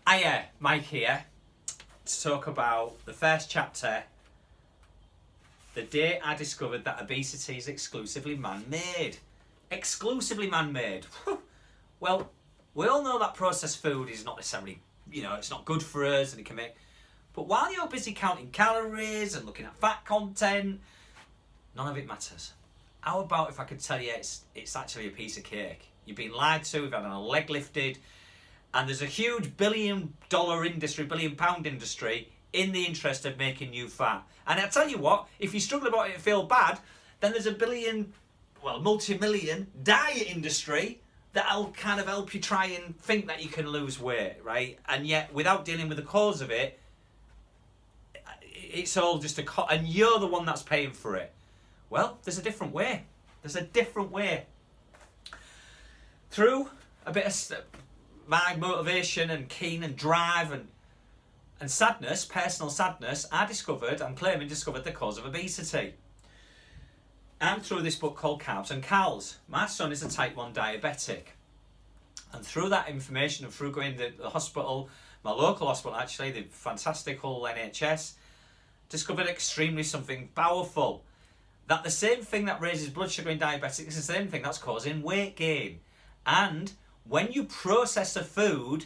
Hiya, Mike here, to talk about the first chapter, the day I discovered that obesity is exclusively man-made. Exclusively man-made. Well, we all know that processed food is not necessarily, it's not good for us and it can make... But while you're busy counting calories and looking at fat content, none of it matters. How about if I could tell you it's actually a piece of cake? You've been lied to, we've had a leg lifted, and there's a huge billion-pound industry in the interest of making you fat. And I tell you what, if you struggle about it and feel bad, then there's a multi-million diet industry that'll kind of help you try and think that you can lose weight, right? And yet, without dealing with the cause of it, it's all just and you're the one that's paying for it. Well, there's a different way. There's a different way. Through a bit of my motivation and keen and drive and sadness, personal sadness, I'm claiming discovered the cause of obesity. And through this book called Carbs and Cows. My son is a type 1 diabetic. And through that information and through going to the hospital, my local hospital actually, the fantastic whole NHS, discovered extremely something powerful. That the same thing that raises blood sugar in diabetics is the same thing that's causing weight gain. And when you process a food,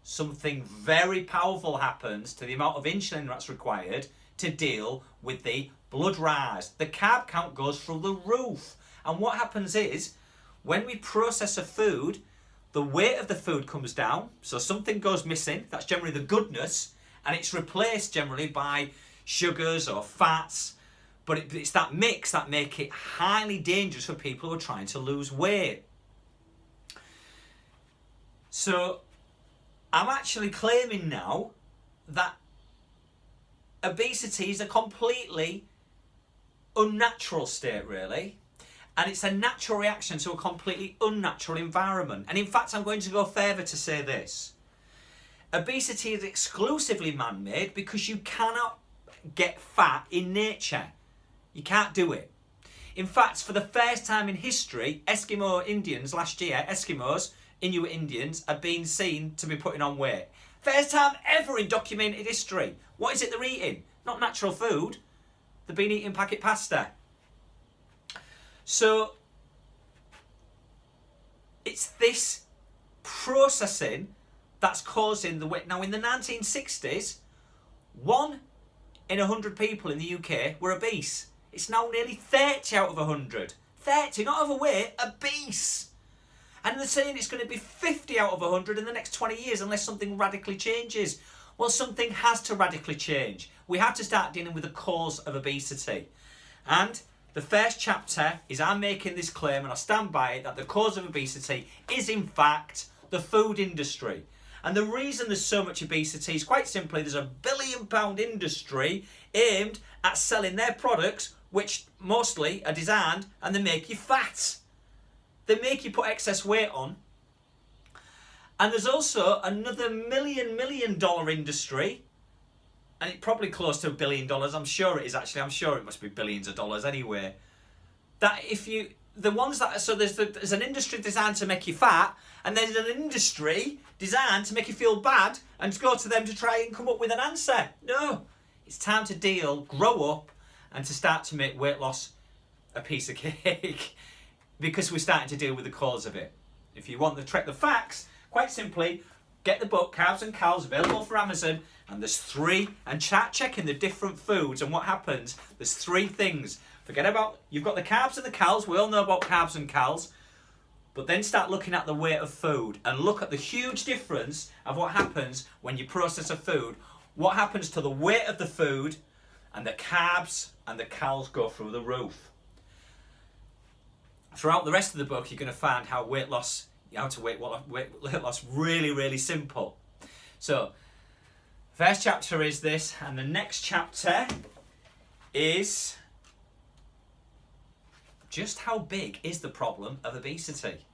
something very powerful happens to the amount of insulin that's required to deal with the blood rise. The carb count goes through the roof. And what happens is, when we process a food, the weight of the food comes down, so something goes missing, that's generally the goodness, and it's replaced generally by sugars or fats, but it's that mix that make it highly dangerous for people who are trying to lose weight. So I'm actually claiming now that obesity is a completely unnatural state, really, and it's a natural reaction to a completely unnatural environment. And in fact, I'm going to go further to say this. Obesity is exclusively man-made because you cannot get fat in nature. You can't do it. In fact, for the first time in history, Eskimo Indians last year, Inuit Indians, have been seen to be putting on weight. First time ever in documented history. What is it they're eating? Not natural food. They've been eating packet pasta. So, it's this processing that's causing the weight. Now, in the 1960s, 1 in 100 people in the UK were obese. It's now nearly 30 out of 100. 30, not overweight, obese. And they're saying it's going to be 50 out of 100 in the next 20 years unless something radically changes. Well, something has to radically change. We have to start dealing with the cause of obesity. And the first chapter is I'm making this claim, and I stand by it, that the cause of obesity is in fact the food industry. And the reason there's so much obesity is quite simply there's a billion-pound industry aimed at selling their products, which mostly are designed and they make you fat. They make you put excess weight on. And there's also another million dollar industry, and it's probably close to $1 billion. I'm sure it is actually. I'm sure it must be billions of dollars anyway. That if you, the ones that, so there's an industry designed to make you fat, and there's an industry designed to make you feel bad and to go to them to try and come up with an answer. No, it's time to grow up, and to start to make weight loss a piece of cake. Because we're starting to deal with the cause of it. If you want the facts, quite simply, get the book Carbs and Cows, available for Amazon, and there's 3, and start checking the different foods and what happens. There's 3 things. Forget about, you've got the carbs and the cows, we all know about carbs and cows, but then start looking at the weight of food and look at the huge difference of what happens when you process a food, what happens to the weight of the food, and the carbs and the cows go through the roof. Throughout the rest of the book, you're going to find how weight loss really simple. So, first chapter is this, and the next chapter is just how big is the problem of obesity.